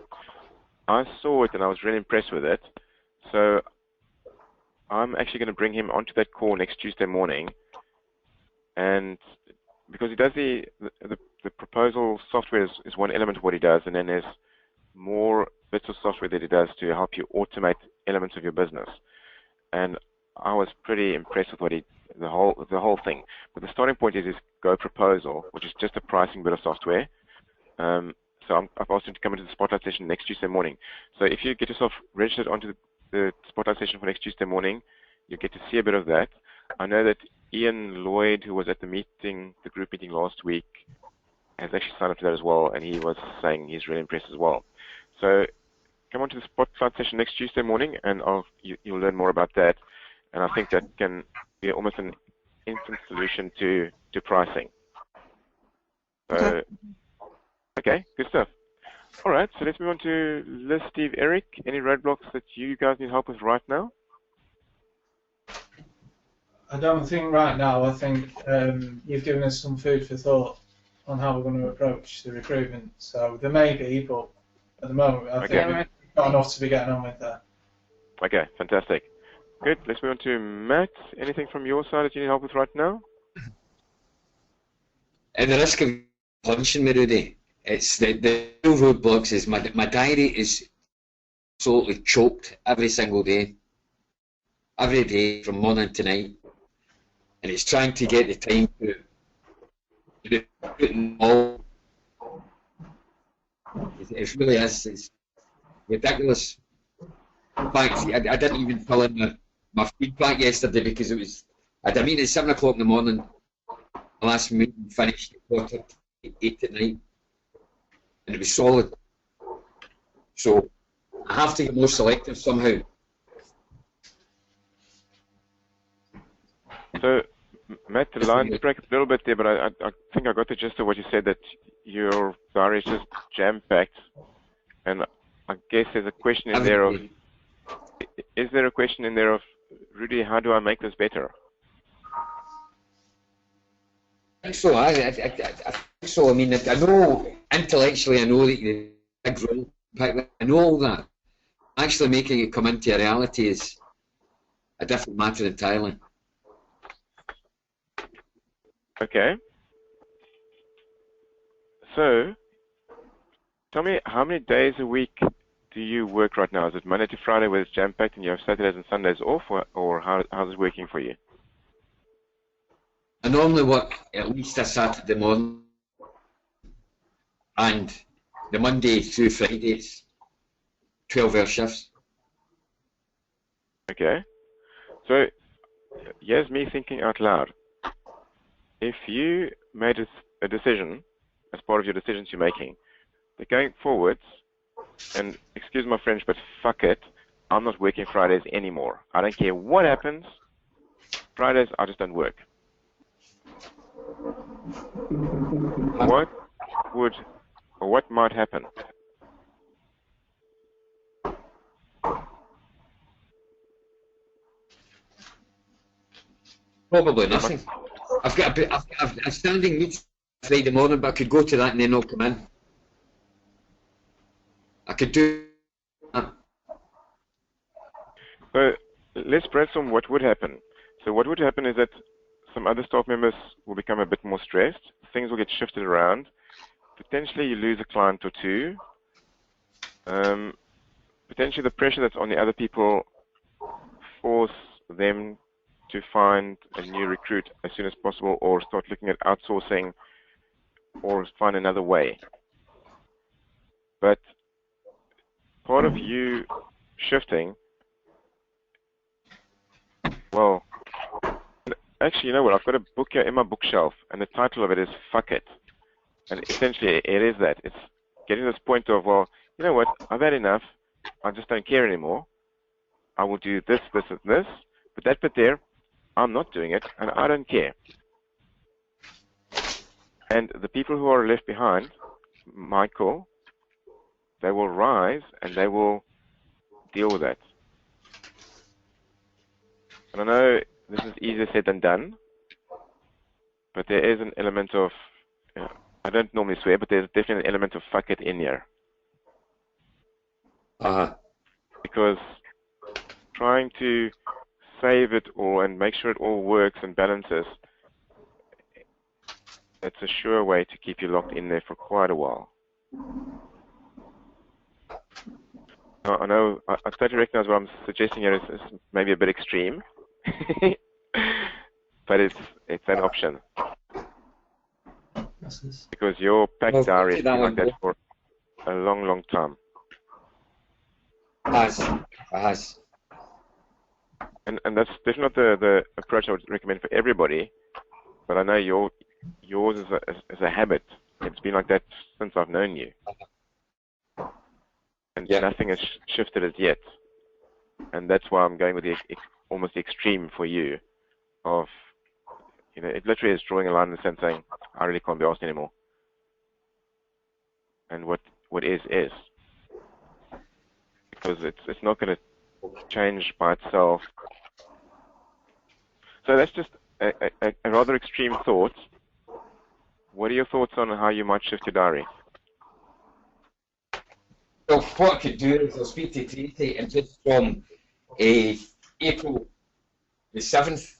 I saw it and I was really impressed with it. So I'm actually going to bring him onto that call next Tuesday morning, and because he does the proposal software is one element of what he does, and then there's more bits of software that he does to help you automate elements of your business. And I was pretty impressed with what the whole thing. But the starting point is Go Proposal, which is just a pricing bit of software. So I've asked him to come into the spotlight session next Tuesday morning. So if you get yourself registered onto the spotlight session for next Tuesday morning, you get to see a bit of that. I know that Ian Lloyd, who was at the meeting, the group meeting last week, has actually signed up to that as well, and he was saying he's really impressed as well. So come on to the spotlight session next Tuesday morning, and you'll learn more about that. And I think that can be almost an instant solution to pricing. So, okay, good stuff. All right, so let's move on to Liz, Steve, Eric. Any roadblocks that you guys need help with right now? I don't think right now. I think you've given us some food for thought on how we're going to approach the recruitment. So there may be, but at the moment, I think we've got enough to be getting on with that. Okay, fantastic. Good. Let's move on to Matt. Anything from your side that you need help with right now? At the risk of punching me, Rudy, it's the real roadblocks is my diary is absolutely choked every single day. Every day from morning to night. And it's trying to get the time to do it all. It really is. It's ridiculous. In fact, I didn't even fill in my feedback yesterday because it was. I had a meeting at 7 o'clock in the morning. The last meeting finished at 8 at night. And it was solid. So I have to get more selective somehow. So, Matt, the lines break a little bit there, but I think I got the gist of what you said, that your diary is just jam-packed. And I guess there's a question in there of, is there a question in there of, Rudy, how do I make this better? I think so. I think so. I mean, I know, intellectually, I know that the big role, I know all that. Actually making it come into a reality is a different matter entirely. Okay. So, tell me, how many days a week do you work right now? Is it Monday to Friday where it's jam-packed and you have Saturdays and Sundays off, or how's it working for you? I normally work at least a Saturday morning and the Monday through Fridays, 12-hour shifts. Okay. So, here's me thinking out loud. If you made a decision, as part of your decisions you're making, that going forwards, and excuse my French, but fuck it, I'm not working Fridays anymore. I don't care what happens. Fridays, I just don't work. What might happen? Probably nothing. I've got a standing meeting Friday morning, but I could go to that and then not come in. I could do that. So let's brainstorm what would happen. So what would happen is that some other staff members will become a bit more stressed. Things will get shifted around. Potentially you lose a client or two. Potentially the pressure that's on the other people force them to find a new recruit as soon as possible, or start looking at outsourcing, or find another way. But part of you shifting, well, actually, you know what, I've got a book here in my bookshelf, and the title of it is Fuck It. And essentially, it is that. It's getting to this point of, well, you know what, I've had enough, I just don't care anymore. I will do this, this, and this, but that bit there, I'm not doing it, and I don't care. And the people who are left behind, Michael, they will rise and they will deal with that. And I know this is easier said than done, but there is an element of, I don't normally swear, but there's definitely an element of fuck it in here. Because trying to save it all and make sure it all works and balances, it's a sure way to keep you locked in there for quite a while. Now, I know, I totally recognize what I'm suggesting here is maybe a bit extreme, but it's an option. Because your packed diary has been like that for a long, long time. Has. And that's definitely not the approach I would recommend for everybody, but I know yours is a habit. It's been like that since I've known you. And nothing has shifted as yet. And that's why I'm going with the almost the extreme for you of, you know, it literally is drawing a line in the sand saying, I really can't be asked anymore. And what is. Because it's not going to change by itself. So that's just a rather extreme thought. What are your thoughts on how you might shift your diary? So what I could do is I'll speak to Tracy and just from April the 7th,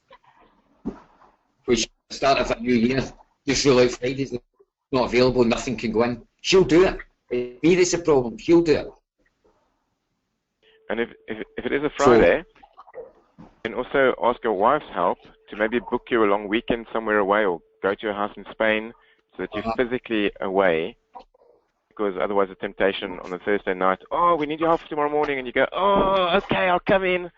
which is the start of a new year, just rule out Fridays not available, nothing can go in. She'll do it. If me that's a problem, she'll do it. And if it is a Friday, then also ask your wife's help to maybe book you a long weekend somewhere away, or go to a house in Spain so that you're physically away, because otherwise the temptation on a Thursday night, oh, we need your help for tomorrow morning, and you go, oh, okay, I'll come in.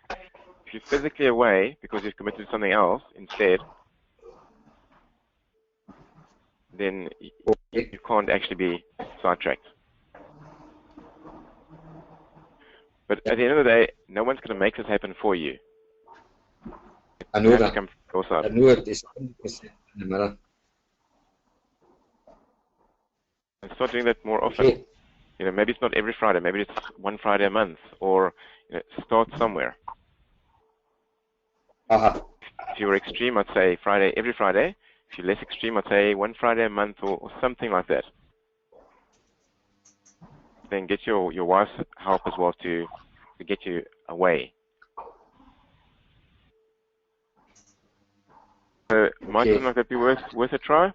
If you're physically away because you've committed to something else instead, then you can't actually be sidetracked. But at the end of the day, no one's going to make this happen for you. I know that. Come from your side. I know it. It's 100% in the mirror. And start doing that more often. Okay. You know, maybe it's not every Friday. Maybe it's one Friday a month, or start somewhere. If you're extreme, I'd say every Friday. If you're less extreme, I'd say one Friday a month, or something like that. Then get your wife's help as well to get you away. Might something like that be worth a try?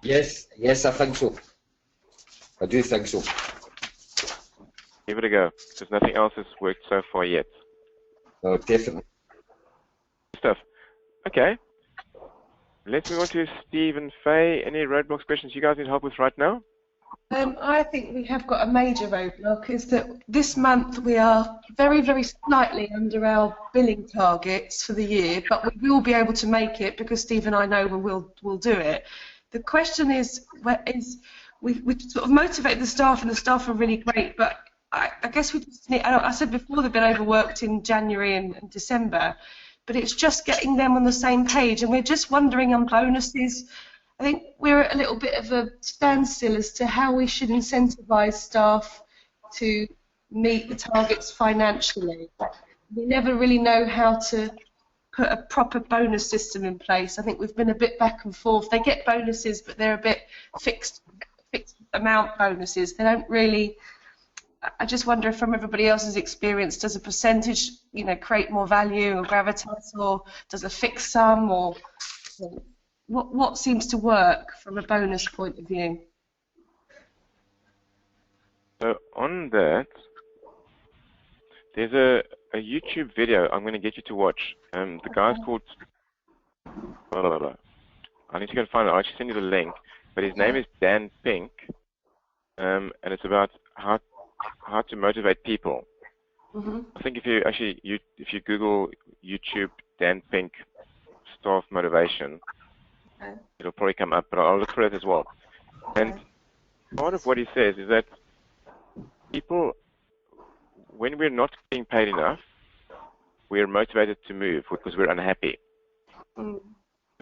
Yes, I think so. I do think so. Give it a go, because nothing else has worked so far yet. Oh, definitely. Stuff. Okay. Let's move on to Steve and Faye. Any roadblocks, questions you guys need help with right now? I think we have got a major roadblock, is that this month we are very, very slightly under our billing targets for the year, but we will be able to make it because Steve and I know we'll do it. The question is we sort of motivate the staff, and the staff are really great, but I guess we just need, I said before they've been overworked in January and December, but it's just getting them on the same page, and we're just wondering on bonuses. I think we're at a little bit of a standstill as to how we should incentivise staff to meet the targets financially. We never really know how to put a proper bonus system in place. I think we've been a bit back and forth. They get bonuses, but they're a bit fixed amount bonuses. They don't really. I just wonder if, from everybody else's experience, does a percentage, create more value or gravitas, or does a fixed sum, or what seems to work from a bonus point of view? So on that, there's a YouTube video I'm going to get you to watch. The guy's called... Blah, blah, blah. I need to go and find it. I'll actually send you the link. But his name is Dan Pink, and it's about how to motivate people. I think if you Google YouTube Dan Pink staff motivation, it'll probably come up. But I'll look for it as well. And part of what he says is that people, when we're not being paid enough, we're motivated to move because we're unhappy. In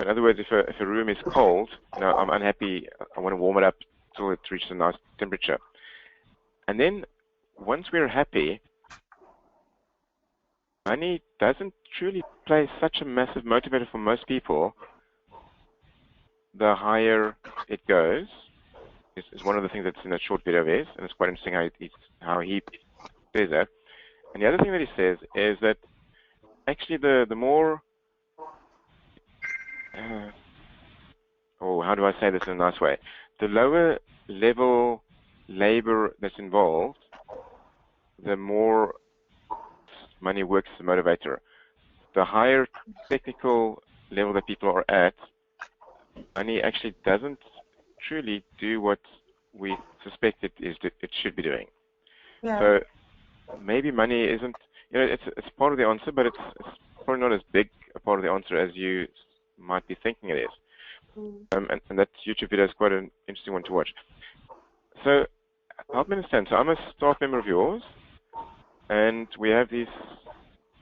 other words, if a room is cold, I'm unhappy, I want to warm it up until it reaches a nice temperature. And then once we're happy, money doesn't truly play such a massive motivator for most people. The higher it goes is one of the things that's in that short video of his, and it's quite interesting how he says that. And the other thing that he says is that actually the more how do I say this in a nice way? The lower level labor that's involved, the more money works as a motivator. The higher technical level that people are at, money actually doesn't truly do what we suspect it should be doing. Yeah. So maybe money isn't, it's part of the answer, but it's probably not as big a part of the answer as you might be thinking it is. And that YouTube video is quite an interesting one to watch. So help me understand. So I'm a staff member of yours, and we have these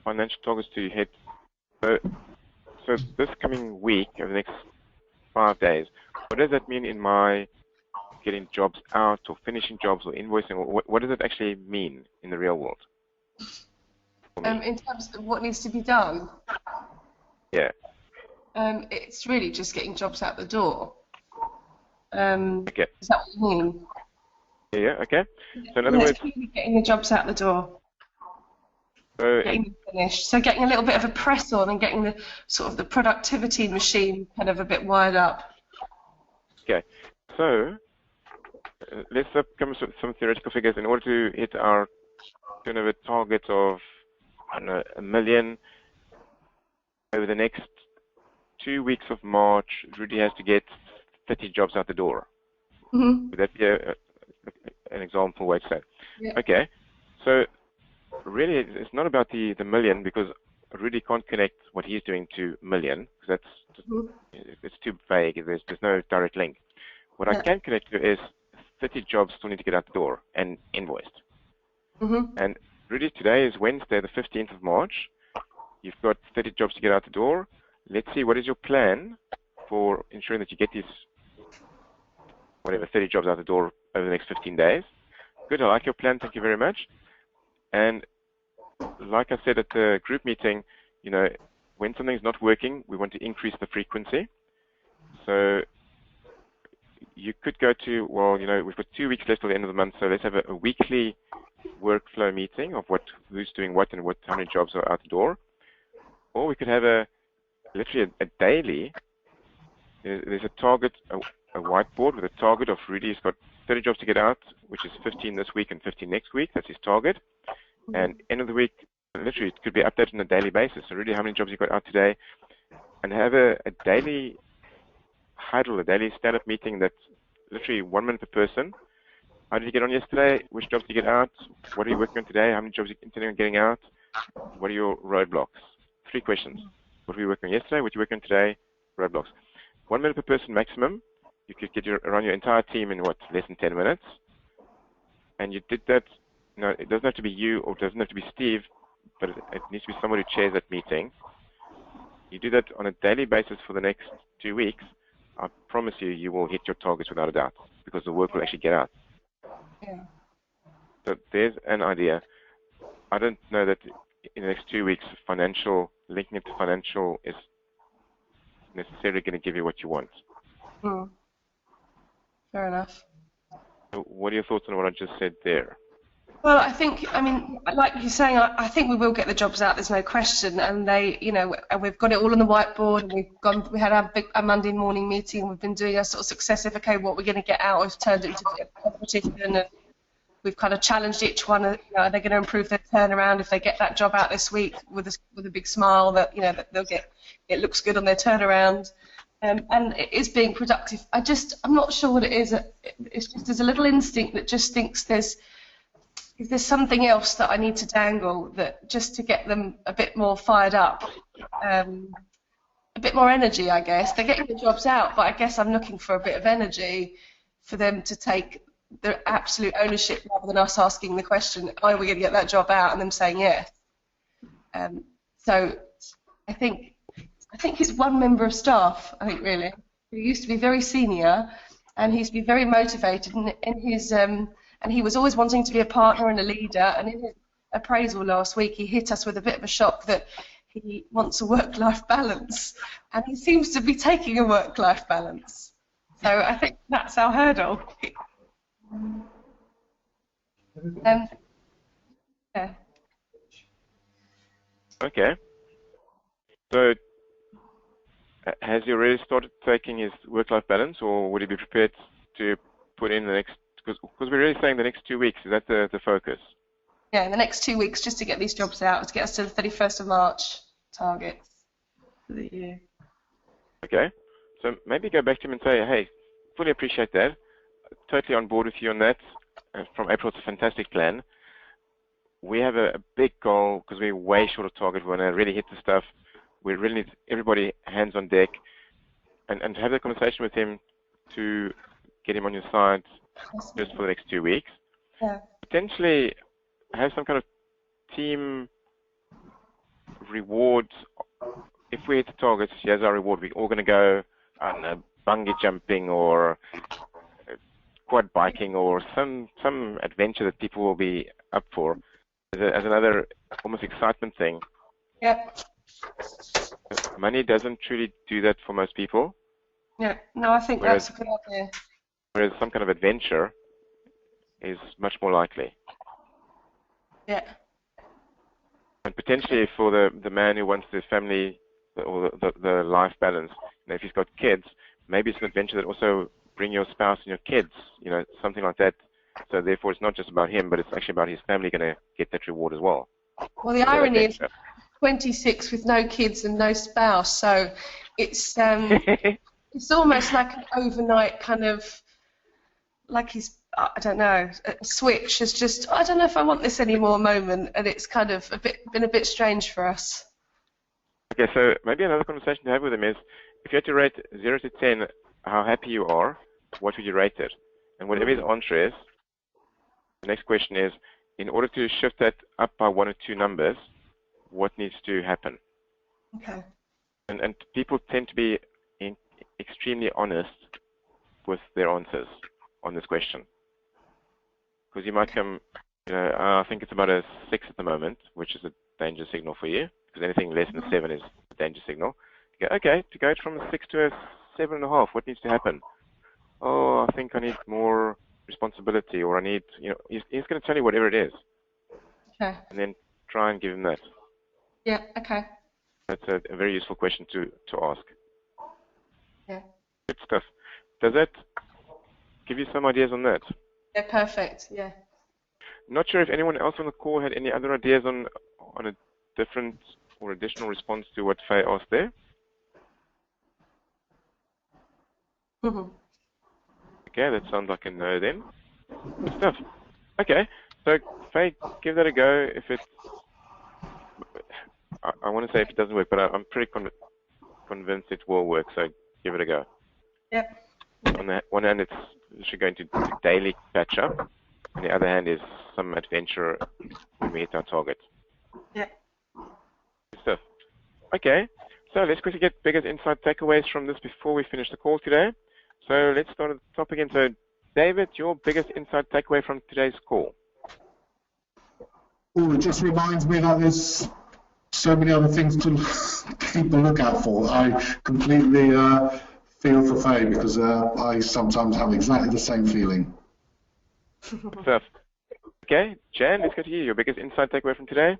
financial targets to hit. So this coming week, over the next 5 days, what does that mean in my getting jobs out or finishing jobs or invoicing? Or what does it actually mean in the real world? In terms of what needs to be done? Yeah. It's really just getting jobs out the door. Okay. Is that what you mean? Yeah, okay. So in other words... getting the jobs out the door. So getting them finished. So getting a little bit of a press on and getting the sort of the productivity machine kind of a bit wired up. Okay. So let's come up with some theoretical figures. In order to hit our turnover target of, I don't know, 1 million over the next 2 weeks of March, Rudy has to get 30 jobs out the door. Would that be an example way to say? Yeah. Okay. So really, it's not about the million, because Rudy can't connect what he's doing to million, because it's too vague. There's no direct link. What I can connect to is 30 jobs still need to get out the door and invoiced. And Rudy, today is Wednesday, the 15th of March. You've got 30 jobs to get out the door. Let's see, what is your plan for ensuring that you get these, 30 jobs out the door over the next 15 days? Good, I like your plan, thank you very much. And like I said at the group meeting, when something's not working, we want to increase the frequency. So you could go to, we've got 2 weeks left till the end of the month, so let's have a weekly workflow meeting of who's doing what and how many jobs are out the door. Or we could have literally a daily, there's a target, a whiteboard with a target of Rudy's got 30 jobs to get out, which is 15 this week and 15 next week. That's his target. And end of the week, literally, it could be updated on a daily basis. So Rudy, how many jobs you got out today? And have a daily huddle, a daily stand-up meeting that's literally 1 minute per person. How did you get on yesterday? Which jobs did you get out? What are you working on today? How many jobs are you intending on getting out? What are your roadblocks? 3 questions. What were you working on yesterday? What are you working on today? Roadblocks. 1 minute per person maximum. You could get around your entire team in, less than 10 minutes. And you did that. It doesn't have to be you, or it doesn't have to be Steve, but it needs to be someone who chairs that meeting. You do that on a daily basis for the next 2 weeks. I promise you will hit your targets without a doubt, because the work will actually get out. Yeah. So there's an idea. I don't know that in the next 2 weeks, linking it to financial is necessarily going to give you what you want. Fair enough. So what are your thoughts on what I just said there? Well, I mean, like you're saying, I think we will get the jobs out. There's no question, and we've got it all on the whiteboard, and we had our Monday morning meeting. We've been doing a sort of successive. Okay, what we're going to get out. We've turned it into a competition, and we've kind of challenged each one. Are they going to improve their turnaround if they get that job out this week with a big smile that that they'll get? It looks good on their turnaround. And it is being productive. I'm not sure what it is. It's just there's a little instinct that just thinks there's something else that I need to dangle that just to get them a bit more fired up, a bit more energy, I guess. They're getting the jobs out, but I guess I'm looking for a bit of energy for them to take the absolute ownership rather than us asking the question, are we going to get that job out, and them saying yes. So I think it's one member of staff, I think, really, who used to be very senior, and he's been very motivated in his, and he was always wanting to be a partner and a leader, and in his appraisal last week he hit us with a bit of a shock that he wants a work-life balance, and he seems to be taking a work-life balance. So I think that's our hurdle. Yeah. Okay. So has he already started taking his work-life balance, or would he be prepared to put in the next, because we're really saying the next 2 weeks, is that the focus? Yeah, in the next 2 weeks, just to get these jobs out, to get us to the 31st of March targets for the year. Okay, so maybe go back to him and say, hey, fully appreciate that, totally on board with you on that. From April, it's a fantastic plan. We have a big goal because we're way short of target. We want to really hit the stuff. We really need everybody hands on deck, and have a conversation with him to get him on your side just for the next 2 weeks. Yeah. Potentially have some kind of team reward. If we hit the targets, here's our reward. We're all going to go, I don't know, bungee jumping or quad biking or some adventure that people will be up for as another almost excitement thing. Yep. Money doesn't truly do that for most people. Yeah, no, I think that's a good idea. Whereas some kind of adventure is much more likely. Yeah. And potentially for the man who wants the family or the life balance, if he's got kids, maybe it's an adventure that also bring your spouse and your kids, something like that. So therefore it's not just about him, but it's actually about his family going to get that reward as well. Well, the irony is 26 with no kids and no spouse, so it's it's almost like an overnight kind of, like he's, I don't know, a switch has just, I don't know if I want this anymore moment, and it's kind of been a bit strange for us. Okay, so maybe another conversation to have with him is, if you had to rate 0 to 10 how happy you are, what would you rate it? And whatever his answer is, the next question is, in order to shift that up by 1 or 2 numbers, what needs to happen? Okay. And people tend to be extremely honest with their answers on this question. Because you might come, I think it's about a 6 at the moment, which is a danger signal for you, because anything less than 7 is a danger signal. You go, okay, to go from a 6 to a 7.5, what needs to happen? Oh, I think I need more responsibility, or I need, he's going to tell you whatever it is. Okay. And then try and give him that. Yeah, okay. That's a very useful question to ask. Yeah. Good stuff. Does that give you some ideas on that? Yeah, perfect, yeah. Not sure if anyone else on the call had any other ideas on a different or additional response to what Faye asked there. Mm-hmm. Okay, that sounds like a no then. Good stuff. Okay, so Faye, give that a go. If it's, I want to say if it doesn't work, but I'm pretty convinced it will work, so give it a go. Yep. On the one hand, it's literally going to daily catch up. On the other hand is some adventure when we hit our target. Yeah. Good stuff. Okay, so let's quickly get biggest insight takeaways from this before we finish the call today. So let's start at the top again. So David, your biggest insight takeaway from today's call? Oh, it just reminds me that there's so many other things to keep a lookout for. I completely feel for Faye because I sometimes have exactly the same feeling. Stuff. Okay, Jan, let's go to you. Your biggest insight takeaway from today?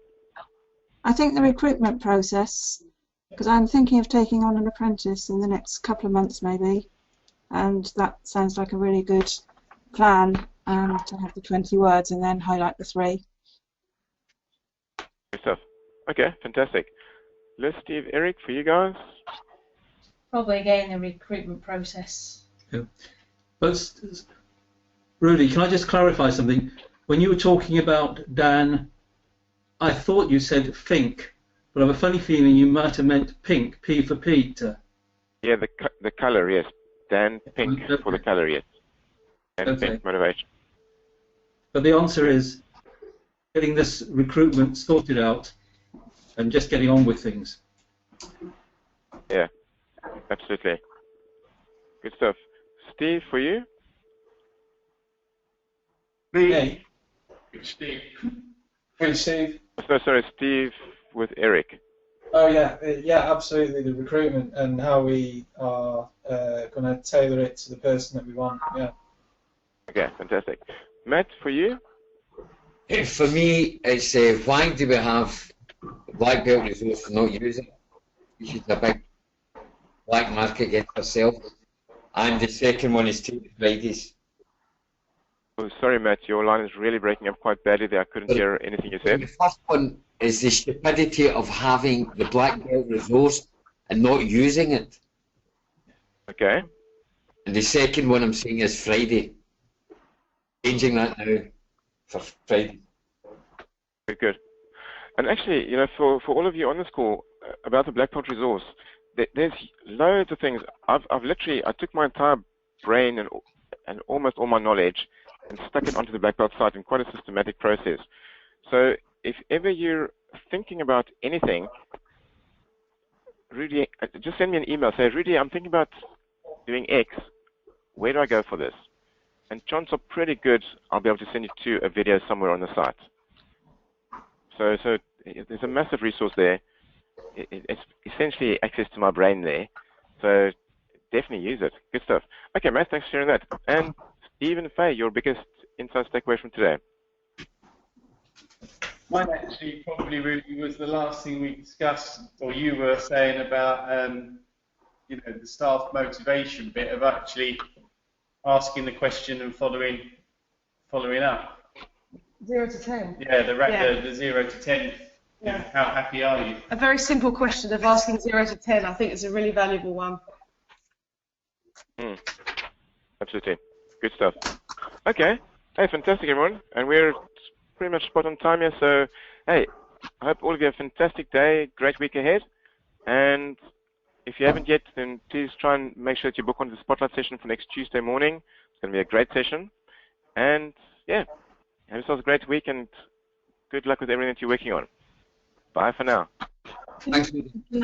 I think the recruitment process, because I'm thinking of taking on an apprentice in the next couple of months maybe, and that sounds like a really good plan, to have the 20 words and then highlight the 3. Good stuff. Okay, fantastic. Liz, Steve, Eric, for you guys? Probably again the recruitment process. Yeah. But Rudy, can I just clarify something? When you were talking about Dan, I thought you said think, but I have a funny feeling you might have meant pink, P for Peter. Yeah, the colour, yes. Dan Pink for the colour, yes. Dan Okay. Pink motivation. But the answer is getting this recruitment sorted out and just getting on with things. Yeah, absolutely. Good stuff. Steve, for you? Hey. Steve. Hey, Steve. No, sorry, Steve with Eric. Oh yeah, yeah, absolutely. The recruitment and how we are going to tailor it to the person that we want. Yeah. Okay, fantastic. Matt, for you? For me, it's why do we have black belt resource and not use it? Which is a big black market against ourselves. And the second one is Tuesday Fridays. Oh, sorry, Matt, your line is really breaking up quite badly there. I couldn't hear anything you said. The first one is the stupidity of having the black belt resource and not using it. Okay. And the second one I'm saying is Friday. Changing that now for Friday. Very good. And actually, you know, for all of you on this call about the Black Belt resource, there's loads of things. I took my entire brain and almost all my knowledge and stuck it onto the Black Belt site in quite a systematic process. So if ever you're thinking about anything, Rudy, just send me an email. Say, Rudy, I'm thinking about doing X. Where do I go for this? And chances are pretty good I'll be able to send you to a video somewhere on the site. So there's a massive resource there. It's essentially access to my brain there. So definitely use it. Good stuff. Okay, Matt, thanks for sharing that. And Steve and Faye, your biggest insights takeaway from today? Mine actually probably really was the last thing we discussed, or you were saying about, you know, the staff motivation bit of actually asking the question and following up. 0 to 10. Yeah, the 0 to 10. Yeah. How happy are you? A very simple question of asking 0 to 10, I think is a really valuable one. Absolutely. Good stuff. Okay. Hey, fantastic, everyone. And we're pretty much spot on time here. So, hey, I hope all of you have a fantastic day, great week ahead. And if you haven't yet, then please try and make sure that you book onto the Spotlight session for next Tuesday morning. It's going to be a great session. And, yeah, have yourselves a great week and good luck with everything that you're working on. Bye for now. Thanks.